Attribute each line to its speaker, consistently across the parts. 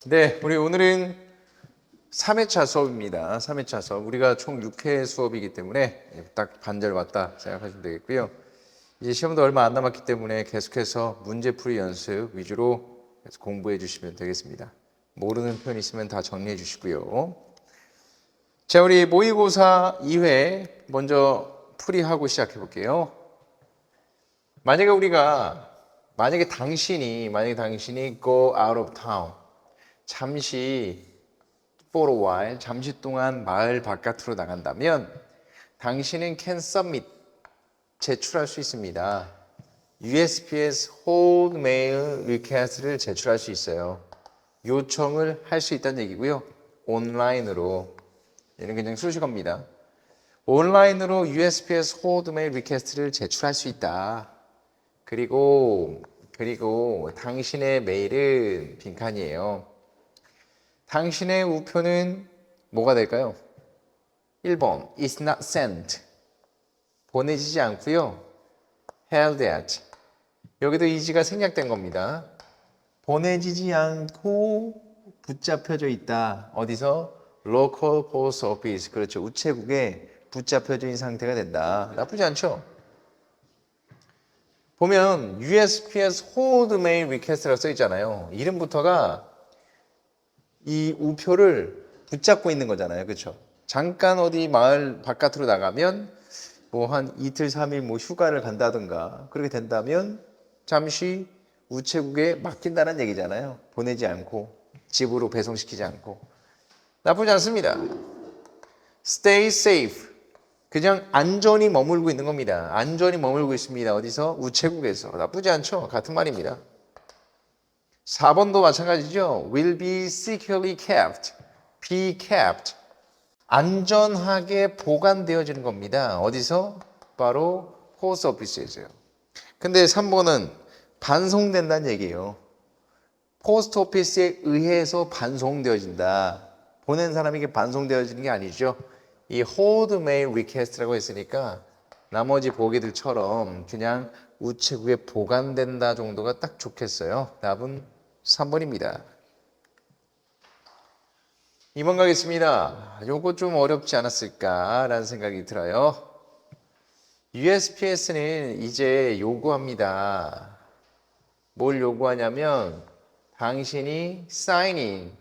Speaker 1: 네, 우리 오늘은 3회차 수업입니다. 3회차 수업. 우리가 총 6회 수업이기 때문에 딱 반절 왔다 생각하시면 되겠고요. 이제 시험도 얼마 안 남았기 때문에 계속해서 문제풀이 연습 위주로 공부해 주시면 되겠습니다. 모르는 표현 있으면 다 정리해 주시고요. 자, 우리 모의고사 2회 먼저 풀이하고 시작해 볼게요. 만약에 당신이 go out of town, 잠시 for a while, 잠시 동안 마을 바깥으로 나간다면 당신은 can submit, 제출할 수 있습니다. USPS hold mail request를 제출할 수 있어요. 요청을 할 수 있다는 얘기고요. 온라인으로. 얘는 그냥 수식어입니다. 온라인으로 USPS hold mail request를 제출할 수 있다. 그리고 당신의 메일은 빈칸이에요. 당신의 우표는 뭐가 될까요? 1번 is not sent, 보내지지 않고요. held at, 여기도 is가 생략된 겁니다. 보내지지 않고 붙잡혀져 있다. 어디서? local post office, 그렇죠. 우체국에 붙잡혀져 있는 상태가 된다. 나쁘지 않죠? 보면 USPS hold mail request라고 써 있잖아요. 이름부터가 이 우표를 붙잡고 있는 거잖아요. 그렇죠? 잠깐 어디 마을 바깥으로 나가면 뭐 한 이틀, 3일 뭐 휴가를 간다든가 그렇게 된다면 잠시 우체국에 맡긴다는 얘기잖아요. 보내지 않고, 집으로 배송시키지 않고. 나쁘지 않습니다. Stay safe, 그냥 안전히 머물고 있는 겁니다. 안전히 머물고 있습니다. 어디서? 우체국에서. 나쁘지 않죠? 같은 말입니다. 4번도 마찬가지죠. will be securely kept, be kept, 안전하게 보관되어지는 겁니다. 어디서? 바로 포스트 오피스에서요. 근데 3번은 반송된다는 얘기예요. 포스트 오피스에 의해서 반송되어진다. 보낸 사람에게 반송되어지는 게 아니죠. 이 hold mail request라고 했으니까 나머지 보기들처럼 그냥 우체국에 보관된다 정도가 딱 좋겠어요. 답은 3번입니다. 2번 가겠습니다. 요거 좀 어렵지 않았을까라는 생각이 들어요. USPS는 이제 요구합니다. 뭘 요구하냐면 당신이 sign in,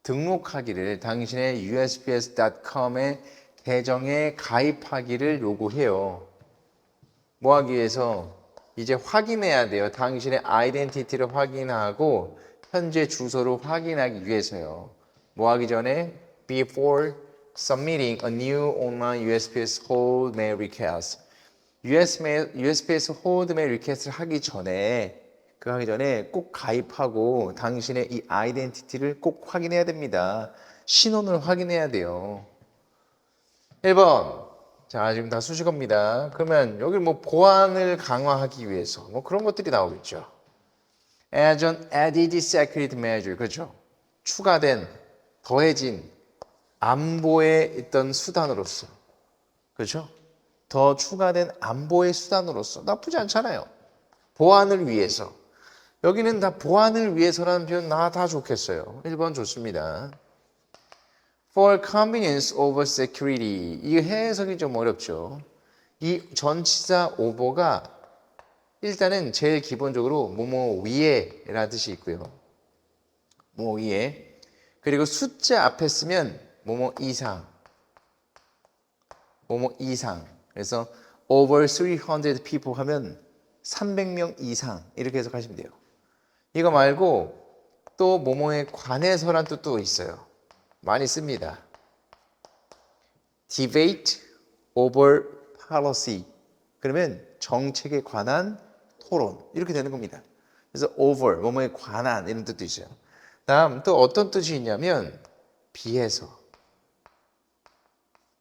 Speaker 1: 등록하기를, 당신의 USPS.com의 계정에 가입하기를 요구해요. 뭐 하기 위해서? 이제 확인해야 돼요. 당신의 아이덴티티를 확인하고 현재 주소를 확인하기 위해서요. 뭐 하기 전에? Before submitting a new online USPS hold mail request. USPS hold mail request를 하기 전에 꼭 가입하고 당신의 이 아이덴티티를 꼭 확인해야 됩니다. 신원을 확인해야 돼요. 1번. 자, 지금 다 수식어입니다. 그러면 여기 뭐 보안을 강화하기 위해서 뭐 그런 것들이 나오겠죠. As an added security measure, 그렇죠. 추가된, 더해진 안보의 있던 수단으로서, 그렇죠. 더 추가된 안보의 수단으로서 나쁘지 않잖아요. 보안을 위해서. 여기는 다 보안을 위해서라는 표현 다 좋겠어요. 1번 좋습니다. For convenience over security. 이 해석이 좀 어렵죠. 이 전치사 over가 일단은 제일 기본적으로 뭐뭐 위에 라는 뜻이 있고요. 뭐뭐 위에. 그리고 숫자 앞에 쓰면 뭐뭐 이상. 뭐뭐 이상. 그래서 over 300 people 하면 300명 이상 이렇게 해석하시면 돼요. 이거 말고 또 뭐뭐에 관해서란 뜻도 있어요. 많이 씁니다. debate over policy. 그러면 정책에 관한 토론 이렇게 되는 겁니다. 그래서 over 뭐뭐에 관한 이런 뜻도 있어요. 다음 또 어떤 뜻이 있냐면 비해서,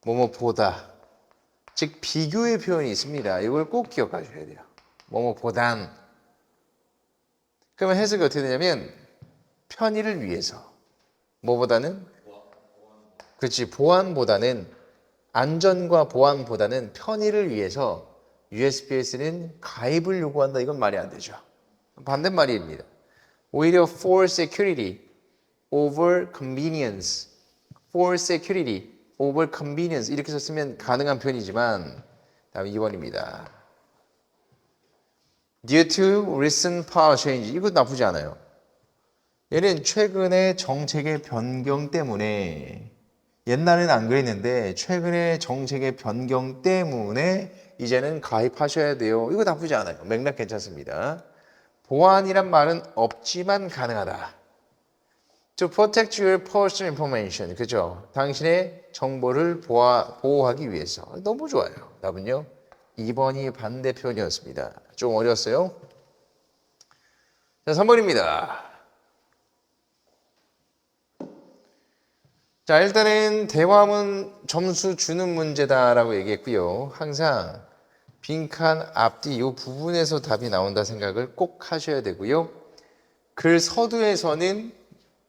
Speaker 1: 뭐뭐보다, 즉 비교의 표현이 있습니다. 이걸 꼭 기억하셔야 돼요. 뭐뭐보단. 그러면 해석이 어떻게 되냐면 편의를 위해서, 뭐보다는? 그렇지, 보안보다는, 안전과 보안보다는 편의를 위해서 USPS는 가입을 요구한다. 이건 말이 안 되죠. 반대말입니다. 오히려 for security, over convenience, for security, over convenience 이렇게 썼으면 가능한 표현이지만 다음 2번입니다. Due to recent power change 이거 나쁘지 않아요. 얘는 최근에 정책의 변경 때문에 옛날에는 안 그랬는데 최근에 정책의 변경 때문에 이제는 가입하셔야 돼요. 이거 나쁘지 않아요. 맥락 괜찮습니다. 보안이란 말은 없지만 가능하다. To protect your personal information. 그죠? 당신의 정보를 보호하기 위해서. 너무 좋아요. 답은요. 2번이 반대 표현이었습니다. 좀 어려웠어요? 자, 3번입니다. 자, 일단은 대화문 점수 주는 문제다라고 얘기했고요. 항상 빈칸 앞뒤 이 부분에서 답이 나온다 생각을 꼭 하셔야 되고요. 글 서두에서는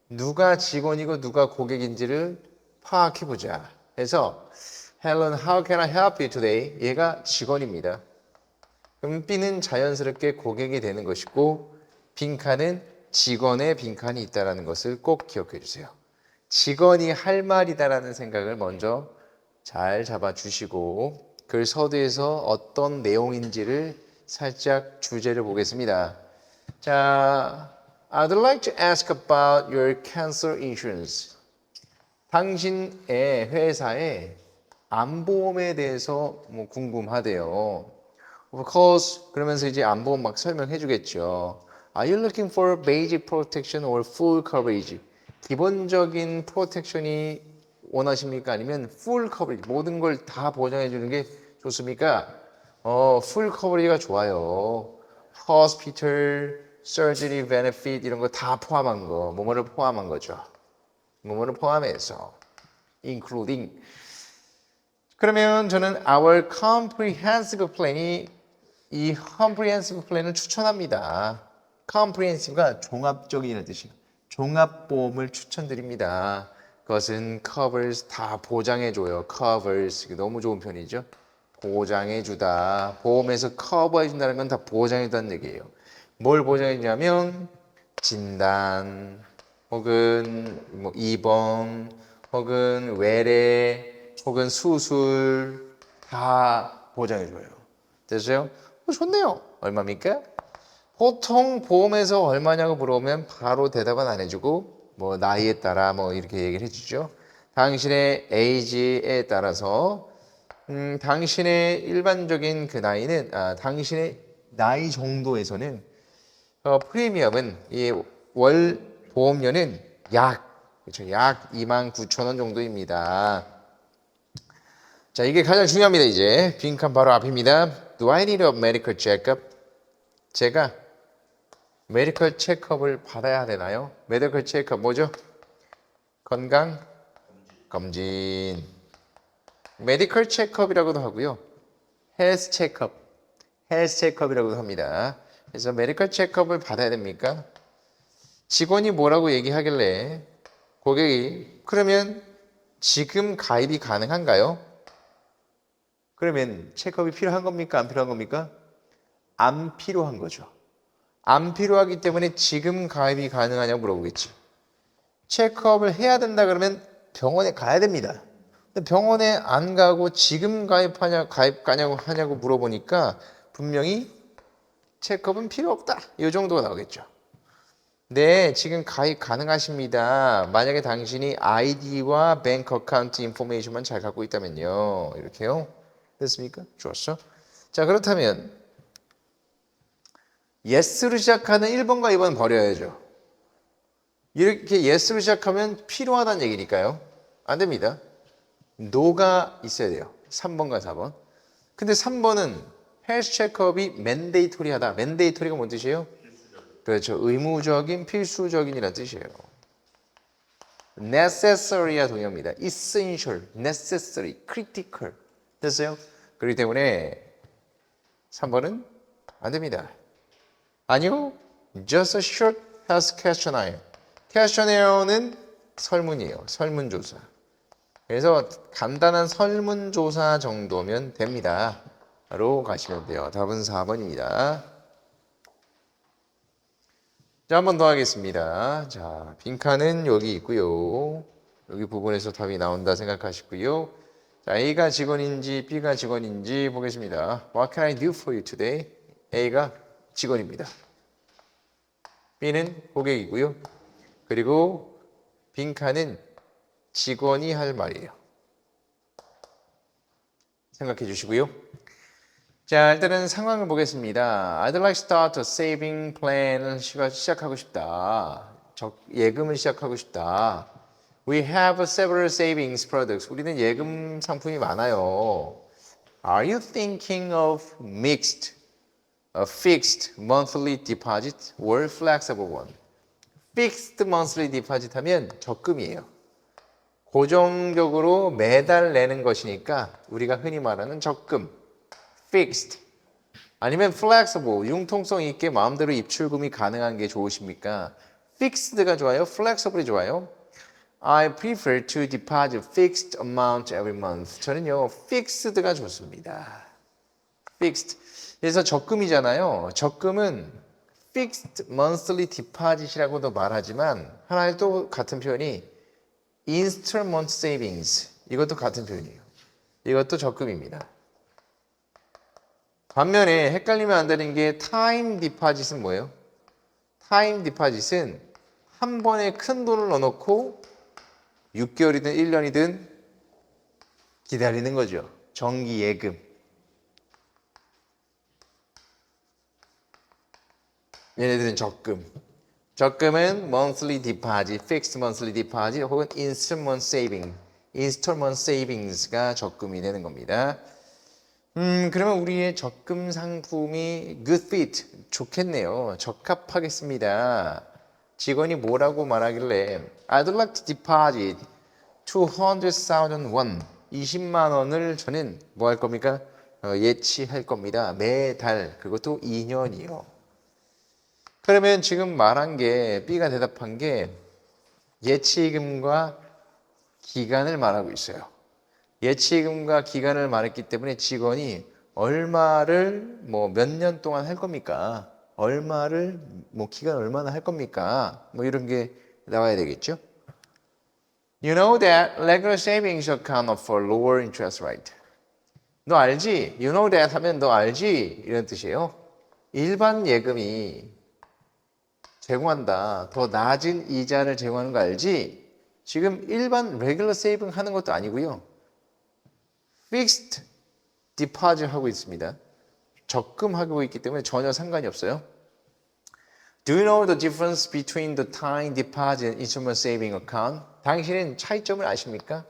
Speaker 1: 누가 직원이고 누가 고객인지를 파악해보자 해서 Helen, how can I help you today? 얘가 직원입니다. 그럼 B는 자연스럽게 고객이 되는 것이고 빈칸은 직원의 빈칸이 있다는 것을 꼭 기억해 주세요. 직원이 할 말이다라는 생각을 먼저 잘 잡아주시고 글 서두에서 어떤 내용인지를 살짝 주제를 보겠습니다. 자, I'd like to ask about your cancer insurance. 당신의 회사의 암보험에 대해서 궁금하대요. Of course, 그러면서 이제 암보험 막 설명해 주겠죠. Are you looking for basic protection or full coverage? 기본적인 프로텍션이 원하십니까? 아니면 full coverage, 모든 걸 다 보장해 주는 게 좋습니까? full coverage가 좋아요. hospital, surgery benefit 이런 거 다 포함한 거, 뭐뭐를 포함한 거죠. 뭐뭐를 포함해서 including. 그러면 저는 our comprehensive plan이 이 comprehensive plan을 추천합니다. comprehensive가 종합적이라는 뜻이에요. 종합보험을 추천드립니다. 그것은 covers 다 보장해줘요. covers 너무 좋은 편이죠. 보장해주다. 보험에서 커버해준다는 건 다 보장해준다는 얘기예요. 뭘 보장해주냐면 진단 혹은 입원 혹은 외래 혹은 수술 다 보장해줘요. 됐어요? 좋네요. 얼마입니까? 보통 보험에서 얼마냐고 물어보면 바로 대답은 안 해주고 나이에 따라 이렇게 얘기를 해주죠. 당신의 에이지에 따라서 당신의 일반적인 그 나이는 당신의 나이 정도에서는 프리미엄은 이 월 보험료는 약 29,000원 정도입니다. 자, 이게 가장 중요합니다. 이제 빈칸 바로 앞입니다. Do I need a medical checkup? 제가 메디컬 체크업을 받아야 되나요? 메디컬 체크업 뭐죠? 건강 검진. 메디컬 체크업이라고도 하고요. 헬스 체크업. 헬스 체크업이라고도 합니다. 그래서 메디컬 체크업을 받아야 됩니까? 직원이 뭐라고 얘기하길래 고객이 그러면 지금 가입이 가능한가요? 그러면 체크업이 필요한 겁니까? 안 필요한 겁니까? 안 필요한 거죠. 안 필요하기 때문에 지금 가입이 가능하냐고 물어보겠지. 체크업을 해야 된다 그러면 병원에 가야 됩니다. 근데 병원에 안 가고 지금 가입 가냐고 물어보니까 분명히 체크업은 필요 없다. 이 정도가 나오겠죠. 네, 지금 가입 가능하십니다. 만약에 당신이 아이디와 뱅크 어카운트 인포메이션만 잘 갖고 있다면요. 이렇게요. 됐습니까? 좋았어. 자, 그렇다면 yes로 시작하는 1번과 2번 버려야죠. 이렇게 yes로 시작하면 필요하다는 얘기니까요. 안 됩니다. no가 있어야 돼요. 3번과 4번. 근데 3번은 헬스 체크업이 맨데이토리하다. 맨데이토리가 뭔 뜻이에요? 그렇죠. 의무적인, 필수적인이라는 뜻이에요. necessary와 동의합니다. essential, necessary, critical. 됐어요? 그렇기 때문에 3번은 안 됩니다. 아니요. just a short health questionnaire. questionnaires 설문이에요. 설문조사. 그래서 간단한 설문조사 정도면 됩니다. 로 가시면 돼요. 답은 4번입니다. 자, 한 번 더 하겠습니다. 자, 빈칸은 여기 있고요. 여기 부분에서 답이 나온다 생각하시고요. 자, A가 직원인지 B가 직원인지 보겠습니다. What can I do for you today? A가 직원입니다. B는 고객이고요. 그리고 빈칸은 직원이 할 말이에요. 생각해 주시고요. 자, 일단은 상황을 보겠습니다. I'd like to start a saving plan을 시작하고 싶다. 예금을 시작하고 싶다. We have several savings products. 우리는 예금 상품이 많아요. Are you thinking of a fixed monthly deposit or flexible one? Fixed monthly deposit 하면 적금이에요. 고정적으로 매달 내는 것이니까 우리가 흔히 말하는 적금. Fixed. 아니면 flexible. 융통성 있게 마음대로 입출금이 가능한 게 좋으십니까? Fixed가 좋아요? Flexible이 좋아요? I prefer to deposit fixed amount every month. 저는요, fixed가 좋습니다. Fixed. 그래서 적금이잖아요. 적금은 fixed monthly deposit이라고도 말하지만 하나의 또 같은 표현이 installment savings. 이것도 같은 표현이에요. 이것도 적금입니다. 반면에 헷갈리면 안 되는 게 time deposit은 뭐예요? time deposit은 한 번에 큰 돈을 넣어놓고 6개월이든 1년이든 기다리는 거죠. 정기 예금. 얘네들은 적금. 적금은 monthly deposit, fixed monthly deposit 혹은 installment saving, installment savings가 적금이 되는 겁니다. 그러면 우리의 적금 상품이 good fit, 좋겠네요. 적합하겠습니다. 직원이 뭐라고 말하길래 I'd like to deposit 200,000 won, 20만 원을 저는 뭐 할 겁니까? 예치할 겁니다. 매달, 그것도 2년이요. 그러면 지금 말한 게 B가 대답한 게 예치금과 기간을 말하고 있어요. 예치금과 기간을 말했기 때문에 직원이 얼마를 몇 년 동안 할 겁니까? 얼마를 기간 얼마나 할 겁니까? 이런 게 나와야 되겠죠? You know that regular savings account offer lower interest rate. 너 알지? You know that 하면 너 알지? 이런 뜻이에요. 일반 예금이 제공한다. 더 낮은 이자를 제공하는 거 알지? 지금 일반 regular saving 하는 것도 아니고요. fixed deposit 하고 있습니다. 적금하고 있기 때문에 전혀 상관이 없어요. Do you know the difference between the time deposit and installment saving account? 당신은 차이점을 아십니까?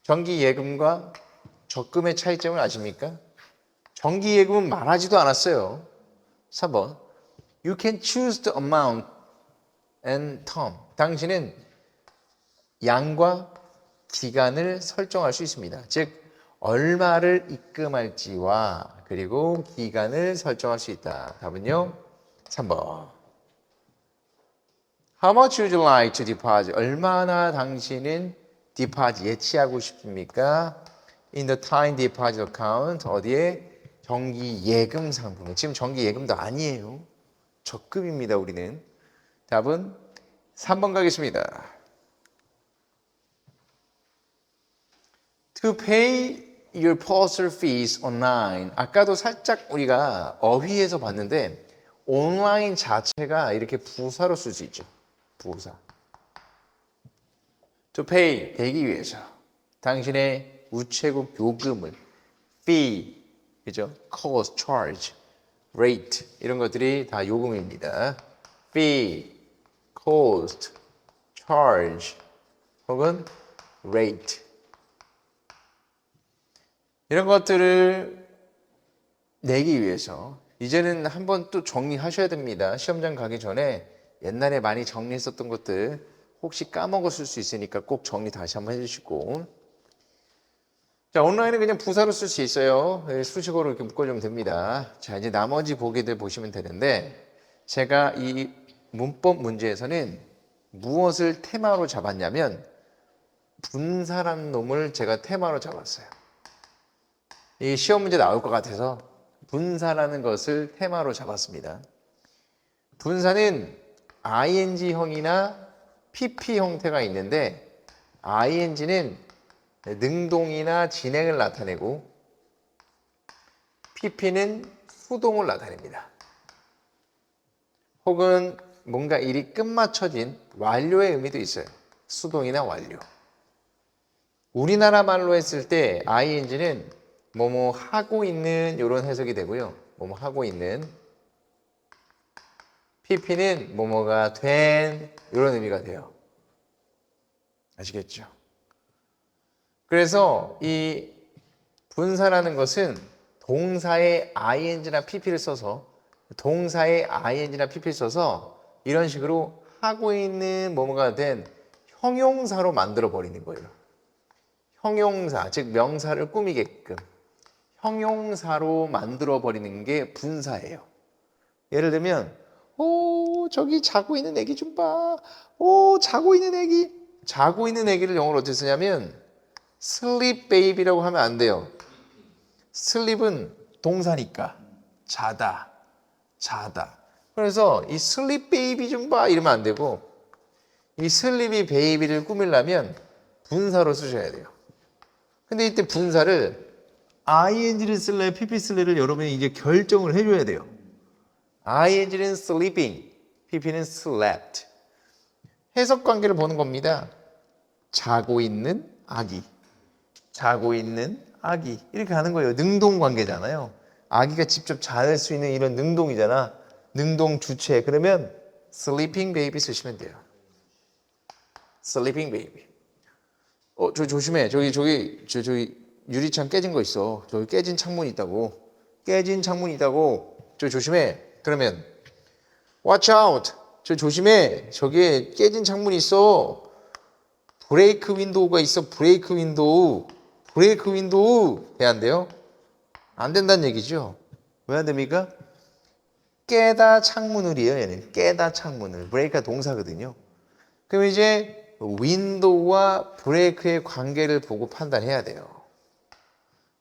Speaker 1: 정기 예금과 적금의 차이점을 아십니까? 정기 예금은 말하지도 않았어요. 4번. You can choose the amount and term. 당신은 양과 기간을 설정할 수 있습니다. 즉 얼마를 입금할지와 그리고 기간을 설정할 수 있다. 답은요 3번. How much would you like to deposit? 얼마나 당신은 deposit 예치하고 싶습니까? In the time deposit account. 어디에? 정기 예금 상품. 지금 정기 예금도 아니에요. 적금입니다. 우리는. 답은 3번 가겠습니다. To pay your parcel fees online. 아까도 살짝 우리가 어휘에서 봤는데 온라인 자체가 이렇게 부사로 쓸 수 있죠. 부사. To pay, 되기 위해서. 당신의 우체국 요금을 fee, 그죠? cost, charge, rate 이런 것들이 다 요금입니다. fee, cost, charge 혹은 rate 이런 것들을 내기 위해서 이제는 한번 또 정리하셔야 됩니다. 시험장 가기 전에 옛날에 많이 정리했었던 것들 혹시 까먹었을 수 있으니까 꼭 정리 다시 한번 해주시고 자 온라인은 그냥 부사로 쓸 수 있어요. 수식어로 이렇게 묶어주면 됩니다. 자 이제 나머지 보기들 보시면 되는데 제가 이 문법 문제에서는 무엇을 테마로 잡았냐면 분사라는 놈을 제가 테마로 잡았어요. 이 시험 문제 나올 것 같아서 분사라는 것을 테마로 잡았습니다. 분사는 ing형이나 pp 형태가 있는데 ing는 능동이나 진행을 나타내고 pp는 수동을 나타냅니다. 혹은 뭔가 일이 끝마쳐진 완료의 의미도 있어요. 수동이나 완료. 우리나라 말로 했을 때 ing는 뭐뭐 하고 있는 이런 해석이 되고요. 뭐뭐 하고 있는. pp는 뭐뭐가 된 이런 의미가 돼요. 아시겠죠? 그래서 이 분사라는 것은 동사의 ing나 pp를 써서 이런 식으로 하고 있는 뭐뭐가 된 형용사로 만들어 버리는 거예요. 형용사, 즉 명사를 꾸미게끔 형용사로 만들어 버리는 게 분사예요. 예를 들면 저기 자고 있는 애기 좀 봐. 자고 있는 애기. 자고 있는 애기를 영어로 어떻게 쓰냐면 sleep baby라고 하면 안 돼요. sleep은 동사니까 자다. 그래서 이 sleep baby 좀 봐 이러면 안 되고 이 sleepy baby를 꾸미려면 분사로 쓰셔야 돼요. 근데 이때 분사를 ing를 쓸래, pp 쓸래를 여러분이 이제 결정을 해줘야 돼요. ing는 sleeping, pp는 slept. 해석 관계를 보는 겁니다. 자고 있는 아기. 이렇게 하는 거예요. 능동 관계잖아요. 아기가 직접 잘 수 있는 이런 능동이잖아. 능동 주체. 그러면 sleeping baby 쓰시면 돼요. sleeping baby. 저 조심해. 저기 유리창 깨진 거 있어. 저기 깨진 창문 있다고. 저 조심해. 그러면 watch out. 저 조심해. 저기에 깨진 창문이 있어. 브레이크 윈도우가 있어. 브레이크 윈도우. 해야 안 돼요? 안 된다는 얘기죠. 왜 안 됩니까? 깨다 창문을이에요. 얘는 깨다 창문을. 브레이크가 동사거든요. 그럼 이제 윈도우와 브레이크의 관계를 보고 판단해야 돼요.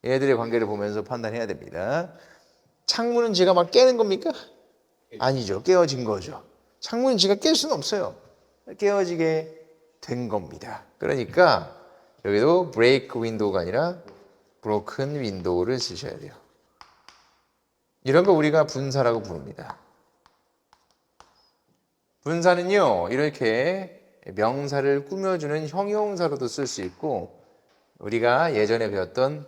Speaker 1: 얘들의 관계를 보면서 판단해야 됩니다. 창문은 제가 막 깨는 겁니까? 아니죠. 깨어진 거죠. 창문은 제가 깰 수는 없어요. 깨어지게 된 겁니다. 그러니까 여기도 브레이크 윈도우가 아니라 브로큰 윈도우를 쓰셔야 돼요. 이런 거 우리가 분사라고 부릅니다. 분사는요, 이렇게 명사를 꾸며주는 형용사로도 쓸 수 있고, 우리가 예전에 배웠던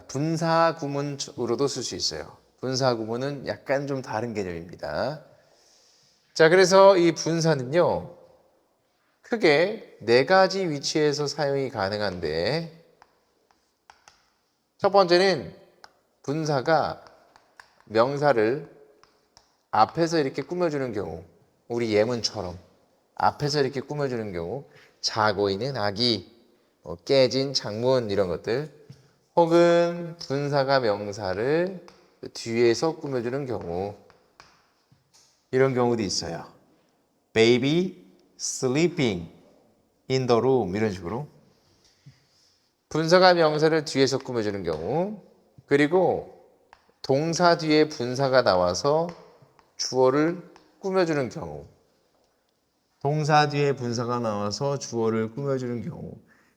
Speaker 1: 분사 구문으로도 쓸 수 있어요. 분사 구문은 약간 좀 다른 개념입니다. 자, 그래서 이 분사는요, 크게 4가지 위치에서 사용이 가능한데, 첫 번째는 분사가 명사를 앞에서 이렇게 꾸며주는 경우, 우리 예문처럼 앞에서 이렇게 꾸며주는 경우, 자고 있는 아기, 깨진 창문 이런 것들, 혹은 분사가 명사를 뒤에서 꾸며주는 경우, 이런 경우도 있어요. Baby sleeping in the room 이런 식으로 분사가 명사를 뒤에서 꾸며주는 경우, 그리고 동사 뒤에 분사가 나와서 주어를 꾸며주는 경우, 동사 뒤에 분사가 나와서 주어를 꾸며주는 경우.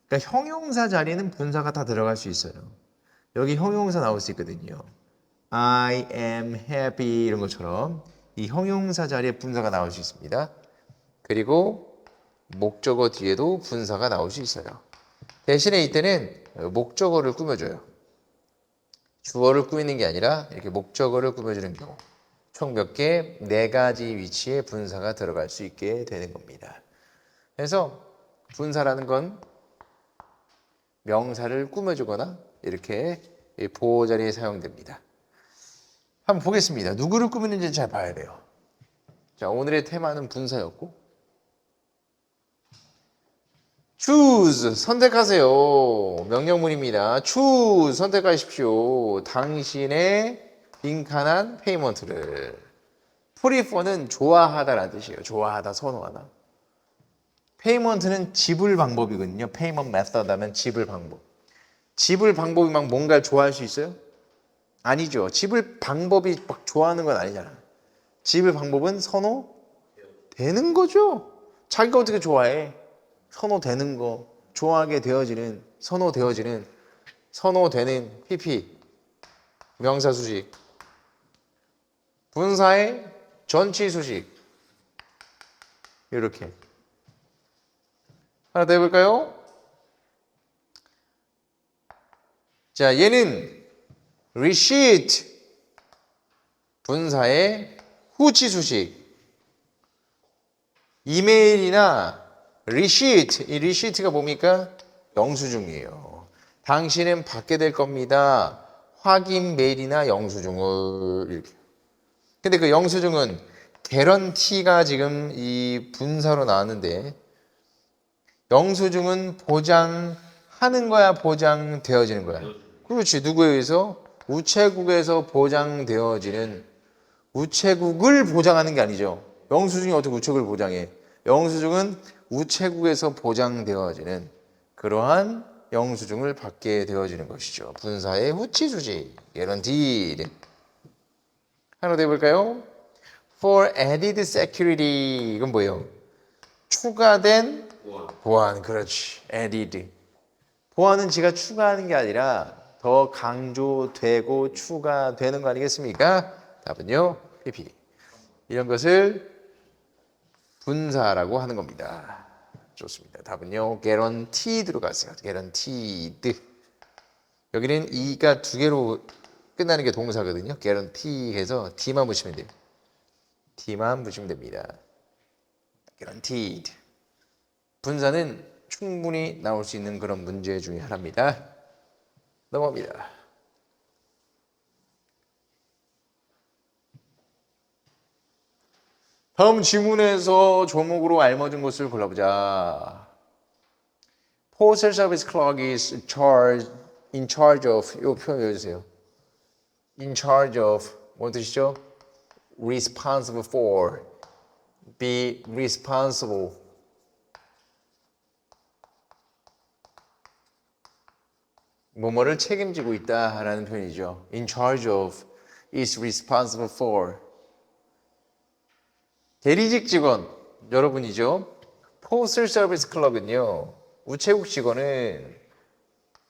Speaker 1: 그러니까 형용사 자리는 분사가 다 들어갈 수 있어요. 여기 형용사 나올 수 있거든요. I am happy 이런 것처럼 이 형용사 자리에 분사가 나올 수 있습니다. 그리고 목적어 뒤에도 분사가 나올 수 있어요. 대신에 이때는 목적어를 꾸며줘요. 주어를 꾸미는 게 아니라 이렇게 목적어를 꾸며주는 경우. 총 몇 개? 4가지 위치에 분사가 들어갈 수 있게 되는 겁니다. 그래서 분사라는 건 명사를 꾸며주거나 이렇게 보호 자리에 사용됩니다. 한번 보겠습니다. 누구를 꾸미는지 잘 봐야 돼요. 자, 오늘의 테마는 분사였고, choose 선택하세요. 명령문입니다. choose 선택하십시오. 당신의 빈칸한 페이먼트를. prefer는 좋아하다라는 뜻이에요. 좋아하다, 선호하다. 페이먼트는 지불 방법이거든요. payment method 하면 지불 방법. 지불 방법이 막 뭔가를 좋아할 수 있어요? 아니죠. 지불 방법이 막 좋아하는 건 아니잖아. 지을 방법은 선호되는 거죠. 자기가 어떻게 좋아해? 선호되는 거, 좋아하게 되어지는, 선호되는 PP, 명사 수식, 분사의 전치 수식. 이렇게. 하나 더 해볼까요? 자, 얘는 receipt, 분사의 후치 수식. 이메일이나 receipt, 이 receipt가 뭡니까? 영수증이에요. 당신은 받게 될 겁니다. 확인 메일이나 영수증을 이렇게. 근데 그 영수증은 개런티가 지금 이 분사로 나왔는데 영수증은 보장하는 거야, 보장되어지는 거야? 그렇지. 누구에 의해서? 우체국에서 보장되어지는, 우체국을 보장하는 게 아니죠. 영수증이 어떻게 우체국을 보장해? 영수증은 우체국에서 보장되어지는 그러한 영수증을 받게 되어지는 것이죠. 분사의 후치수식, guaranteed. 하나 더 해볼까요? For added security, 이건 뭐예요? 추가된 보안, 그렇지. added. 보안은 지가 추가하는 게 아니라 더 강조되고 추가되는 거 아니겠습니까? 답은요, PP. 이런 것을 분사라고 하는 겁니다. 좋습니다. 답은요, guaranteed로 갔어요. guaranteed. 여기는 이가 두 개로 끝나는 게 동사거든요. guarantee 해서 D만 붙이면 돼요. D만 붙이면 됩니다. guaranteed. 분사는 충분히 나올 수 있는 그런 문제 중에 하나입니다. 넘어갑니다. 다음 지문에서 조목으로 알맞은 것을 골라보자. Postal Service Clerk is in charge of, 이 표현 외워주세요. In charge of, 뭐 뜻이죠? Responsible for, be responsible. 뭐뭐를 책임지고 있다라는 표현이죠. In charge of, is responsible for. 대리직 직원, 여러분이죠. Postal Service Clerk은요, 우체국 직원은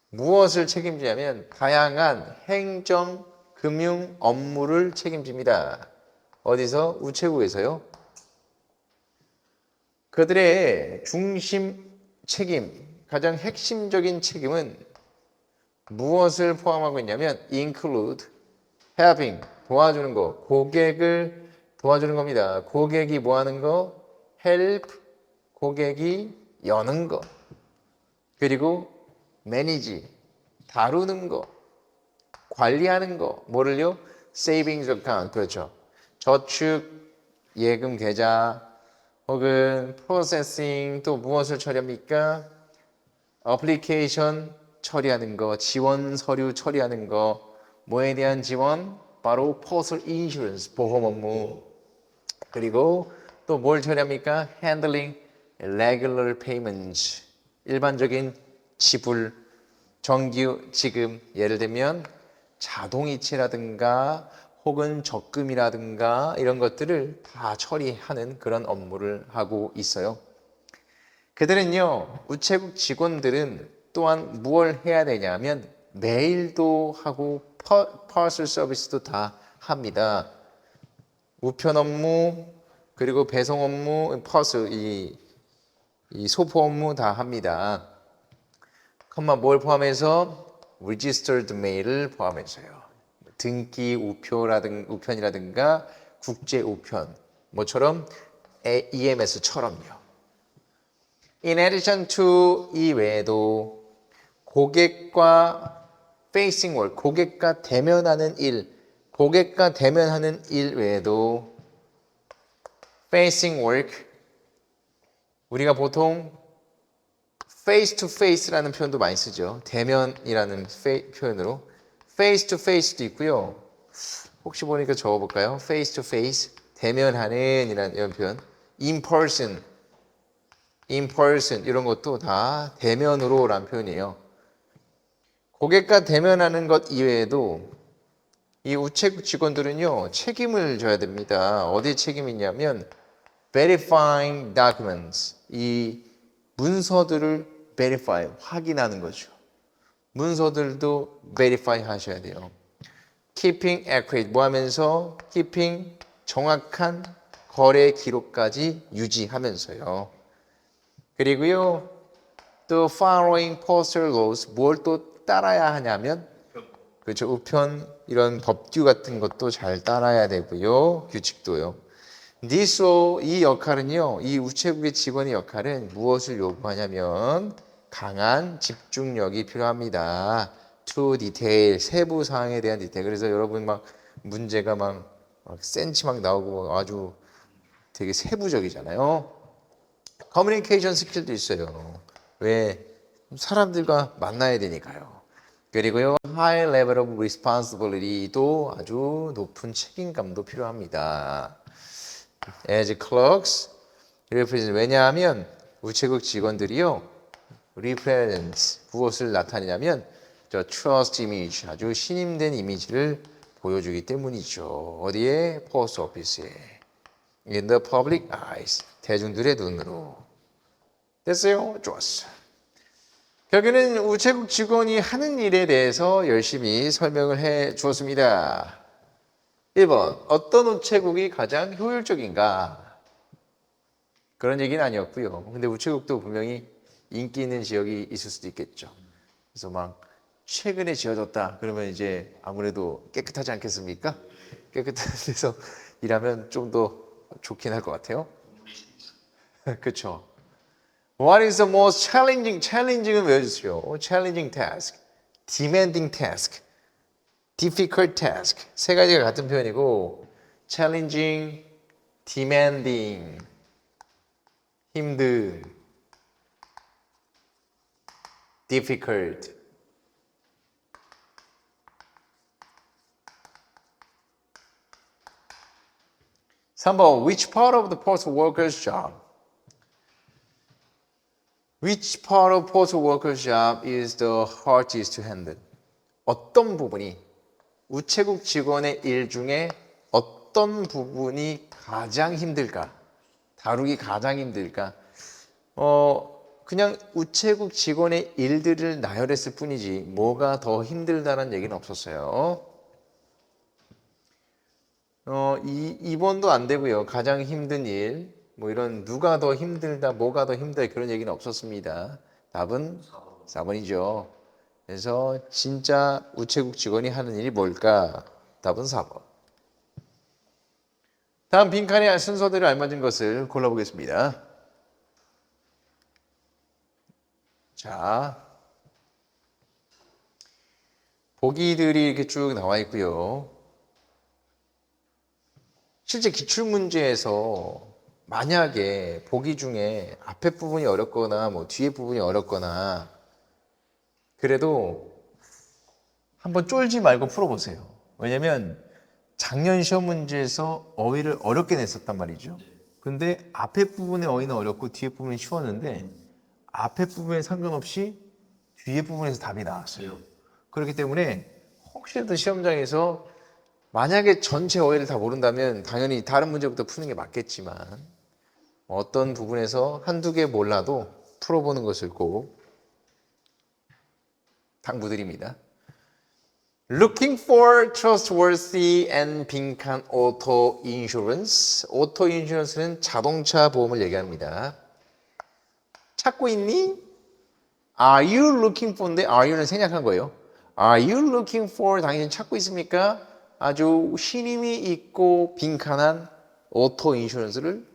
Speaker 1: 무엇을 책임지냐면 다양한 행정, 금융 업무를 책임집니다. 어디서? 우체국에서요. 그들의 중심 책임, 가장 핵심적인 책임은 무엇을 포함하고 있냐면 include, helping, 도와주는 거, 고객을 도와주는 겁니다. 고객이 뭐 하는 거? help, 고객이 여는 거. 그리고 manage, 다루는 거. 관리하는 거. 뭐를요? savings account, 그렇죠. 저축, 예금 계좌, 혹은 processing, 또 무엇을 처리합니까? application 처리하는 거, 지원 서류 처리하는 거. 뭐에 대한 지원? 바로 postal insurance, 보험 업무. 그리고 또 뭘 처리합니까? handling regular payments, 일반적인 지불, 정기 지급, 예를 들면 자동이체라든가 혹은 적금이라든가 이런 것들을 다 처리하는 그런 업무를 하고 있어요. 그들은요, 우체국 직원들은 또한 무엇을 해야 되냐면 메일도 하고 파설 서비스도 다 합니다. 우편 업무, 그리고 배송 업무, 퍼스, 이 소포 업무 다 합니다. 컴마 뭘 포함해서? registered mail을 포함해서요. 등기 우편이라든가 국제 우편, 뭐처럼 EMS처럼요. In addition to, 이 외에도 고객과 facing work, 고객과 대면하는 일, 고객과 대면하는 일 외에도 facing work, 우리가 face to face라는 표현도 많이 쓰죠. 대면이라는 표현으로 face to face도 있고요. 혹시 보니까 적어볼까요? face to face, 대면하는 이런 표현. in person 이런 것도 다 대면으로라는 표현이에요. 고객과 대면하는 것 이외에도 이 우체국 직원들은요, 책임을 져야 됩니다. 어디에 책임이 있냐면 verifying documents. 이 문서들을 verify, 확인하는 거죠. 문서들도 verify 하셔야 돼요. keeping accurate, 뭐 하면서? keeping, 정확한 거래 기록까지 유지하면서요. 그리고요, 또 following postal laws, 뭘 또 따라야 하냐면, 그렇죠, 우편, 이런 법규 같은 것도 잘 따라야 되고요. 규칙도요. 이 역할은요, 이 우체국의 직원의 역할은 무엇을 요구하냐면 강한 집중력이 필요합니다. to detail, 세부 사항에 대한 디테일. 그래서 여러분 막 문제가 막 센치 막 나오고 아주 되게 세부적이잖아요. 커뮤니케이션 스킬도 있어요. 왜? 사람들과 만나야 되니까요. 그리고요, high level of responsibility도 아주 높은 책임감도 필요합니다. As clerks, represent. 왜냐하면 우체국 직원들이요, represents 무엇을 나타내냐면 저 trust image, 아주 신임된 이미지를 보여주기 때문이죠. 어디에? 포스트 오피스에. In the public eyes, 대중들의 눈으로. 됐어요? 좋았어. 결국에는 우체국 직원이 하는 일에 대해서 열심히 설명을 해 주었습니다. 1번, 어떤 우체국이 가장 효율적인가? 그런 얘기는 아니었고요. 근데 우체국도 분명히 인기 있는 지역이 있을 수도 있겠죠. 그래서 막 최근에 지어졌다. 그러면 이제 아무래도 깨끗하지 않겠습니까? 깨끗한 데서 일하면 좀 더 좋긴 할 것 같아요. 그렇죠. What is the most challenging? challenging은 외워주세요. challenging task, demanding task, difficult task. 세 가지가 같은 표현이고 challenging, demanding, 힘든, difficult. (3번) Which part of the postal worker's job? Which part of postal worker's job is the hardest to handle? 어떤 부분이 우체국 직원의 일 중에 어떤 부분이 가장 힘들까? 다루기 가장 힘들까? 그냥 우체국 직원의 일들을 나열했을 뿐이지 뭐가 더 힘들다는 얘기는 없었어요. 2번도 안 되고요. 가장 힘든 일, 뭐 이런 누가 더 힘들다, 뭐가 더 힘들다 그런 얘기는 없었습니다. 답은 4번이죠. 그래서 진짜 우체국 직원이 하는 일이 뭘까? 답은 4번. 다음 빈칸의 순서대로 알맞은 것을 골라보겠습니다. 자, 보기들이 이렇게 쭉 나와 있고요. 실제 기출문제에서 만약에 보기 중에 앞에 부분이 어렵거나 뭐 뒤에 부분이 어렵거나 그래도 한번 쫄지 말고 풀어보세요. 왜냐면 작년 시험 문제에서 어휘를 어렵게 냈었단 말이죠. 근데 앞에 부분의 어휘는 어렵고 뒤에 부분이 쉬웠는데 앞에 부분에 상관없이 뒤에 부분에서 답이 나왔어요. 그렇기 때문에 혹시라도 시험장에서 만약에 전체 어휘를 다 모른다면 당연히 다른 문제부터 푸는 게 맞겠지만 어떤 부분에서 한두 개 몰라도 풀어보는 것을 꼭 당부드립니다. Looking for trustworthy and 빈칸 auto insurance. auto insurance는 자동차 보험을 얘기합니다. 찾고 있니? Are you looking for인데 are you는 생략한 거예요. Are you looking for? 당신 찾고 있습니까? 아주 신임이 있고 빈칸한 오토 인슈런스를.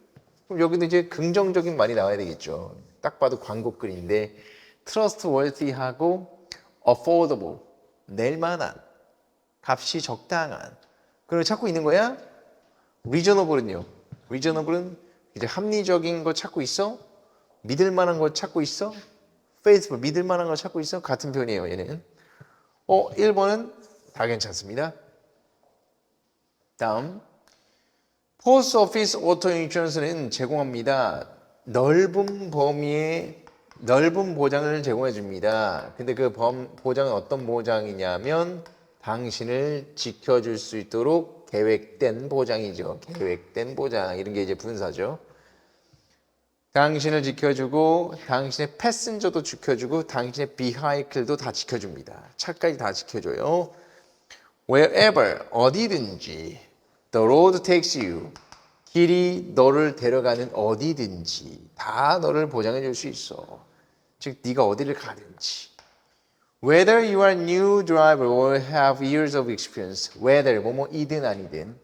Speaker 1: 그럼 여기도 이제 긍정적인 말이 나와야 되겠죠. 딱 봐도 광고글인데 trustworthy하고 affordable, 낼만한, 값이 적당한. 그걸 찾고 있는 거야? reasonable은요? reasonable은 이제 합리적인 거 찾고 있어? 믿을 만한 거 찾고 있어? faithful, 믿을 만한 거 찾고 있어? 같은 표현이에요, 얘는. 1번은 다 괜찮습니다. 다음, 포스트 오피스 오토 인슈런스는 제공합니다. 넓은 범위의 넓은 보장을 제공해 줍니다. 근데 그 보장은 어떤 보장이냐면 당신을 지켜줄 수 있도록 계획된 보장이죠. 계획된 보장. 이런 게 이제 분사죠. 당신을 지켜주고 당신의 패신저도 지켜주고 당신의 비하이클도 다 지켜줍니다. 차까지 다 지켜줘요. Wherever, 어디든지 the road takes you, 길이 너를 데려가는 어디든지 다 너를 보장해 줄 수 있어. 즉 네가 어디를 가든지. Whether you are new driver or have years of experience, whether 뭐뭐이든 아니든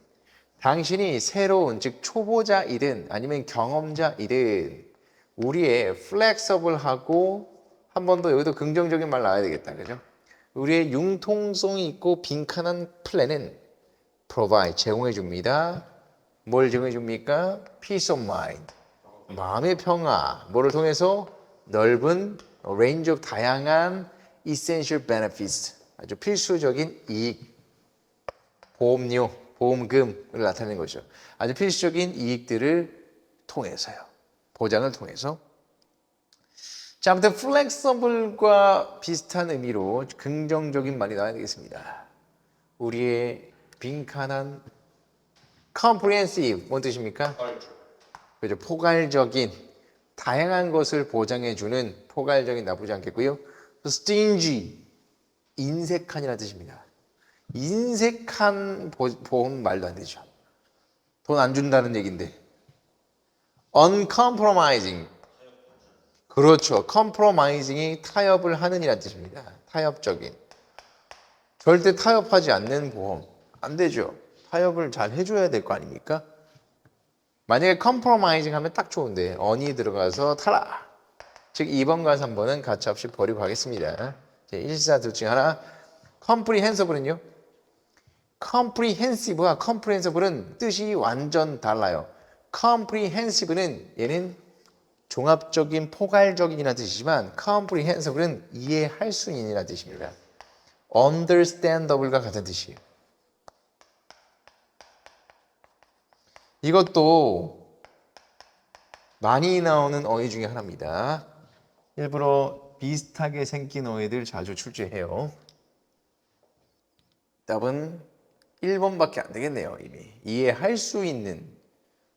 Speaker 1: 당신이 새로운 즉 초보자이든 아니면 경험자이든 우리의 flexible하고 한 번 더 여기도 긍정적인 말 나와야 되겠다. 그죠? 우리의 융통성이 있고 빈칸한 플랜은 provide 제공해 줍니다. 뭘 제공해 줍니까? peace of mind. 마음의 평화. 뭐를 통해서 넓은 range of 다양한 essential benefits. 아주 필수적인 이익. 보험료, 보험금을 나타내는 것이죠. 아주 필수적인 이익들을 통해서요. 보장을 통해서. 자, 아무튼 flexible과 비슷한 의미로 긍정적인 말이 나와야 되겠습니다. 우리의 빈칸한 comprehensive, 뭔 뜻입니까? 그죠? 포괄적인, 다양한 것을 보장해주는 포괄적인 나쁘지 않겠고요. stingy, 인색한이라는 뜻입니다. 인색한 보험 말도 안 되죠. 돈 안 준다는 얘기인데. uncompromising. 그렇죠. compromising이 타협을 하는 이라는 뜻입니다. 타협적인. 절대 타협하지 않는 보험. 안 되죠. 타협을 잘 해줘야 될 거 아닙니까? 만약에 compromising 하면 딱 좋은데 on이 들어가서 타라. 즉 2번과 3번은 가차없이 버리고 가겠습니다. 1, 4, 둘 중에 하나. comprehensible은요. comprehensive와 comprehensible은 뜻이 완전 달라요. comprehensive는 얘는 종합적인 포괄적인이라는 뜻이지만 comprehensible은 이해할 수 있는이라는 뜻입니다. understandable과 같은 뜻이에요. 이것도 많이 나오는 어휘 중에 하나입니다. 일부러 비슷하게 생긴 어휘들 자주 출제해요. 답은 1번밖에 안 되겠네요. 이미 이해할 수 있는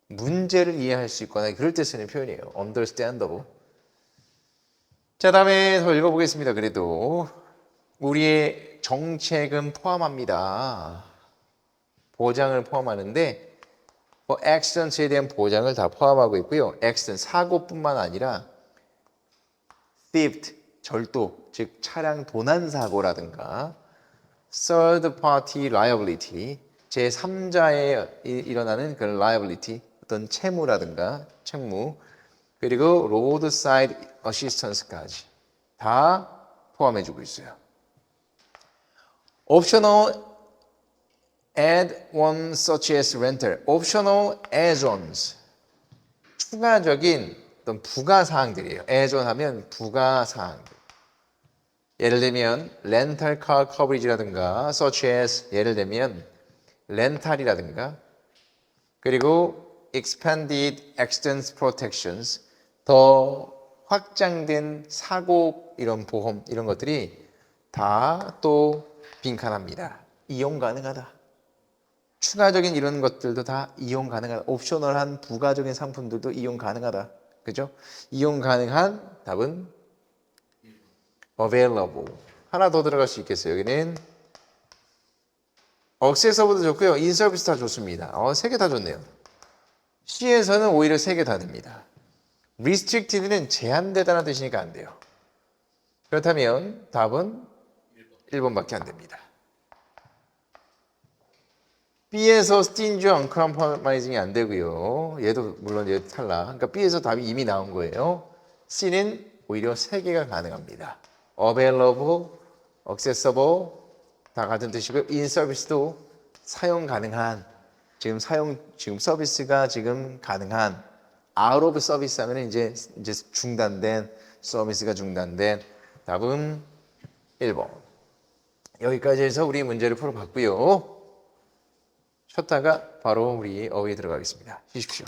Speaker 1: 문제를 이해할 수 있거나 그럴 때 쓰는 표현이에요. understandable. 자, 다음에 더 읽어보겠습니다. 그래도 우리의 정책은 포함합니다. 보장을 포함하는데 accidents에 대한 보장을 다 포함하고 있고요. accident, 사고뿐만 아니라 theft, 절도, 즉 차량 도난 사고라든가 third party liability, 제3자에 일어나는 그런 liability, 어떤 채무라든가 책무, 그리고 roadside assistance까지 다 포함해주고 있어요. optional add-on such as rental, optional add-ons, 추가적인 어떤 부가사항들이에요. add-on 하면 부가사항들. 예를 들면 렌탈 카 커버리지라든가 such as 예를 들면 렌탈이라든가 그리고 expanded accident protections, 더 확장된 사고 이런 보험 이런 것들이 다 또 빈칸합니다. 이용 가능하다. 추가적인 이런 것들도 다 이용 가능하다. 옵셔널한 부가적인 상품들도 이용 가능하다. 그죠? 이용 가능한 답은 available. 하나 더 들어갈 수 있겠어요. 여기는 accessible도 좋고요. in service 다 좋습니다. 세 개 다 좋네요. C에서는 오히려 세 개 다 됩니다. restricted는 제한되다는 뜻이니까 안 돼요. 그렇다면 답은 1번밖에 안 됩니다. B에서 stingy, uncompromising이 안 되고요. 얘도 물론 얘 탈락. 그러니까 B에서 답이 이미 나온 거예요. C는 오히려 3개가 가능합니다. available, accessible 다 같은 뜻이고요. in service도 사용 가능한, 지금 서비스가 지금 가능한, out of service 하면 이제 중단된, 서비스가 중단된. 답은 1번. 여기까지 해서 우리 문제를 풀어봤고요. 쉬었다가 바로 우리 어휘에 들어가겠습니다. 쉬십시오.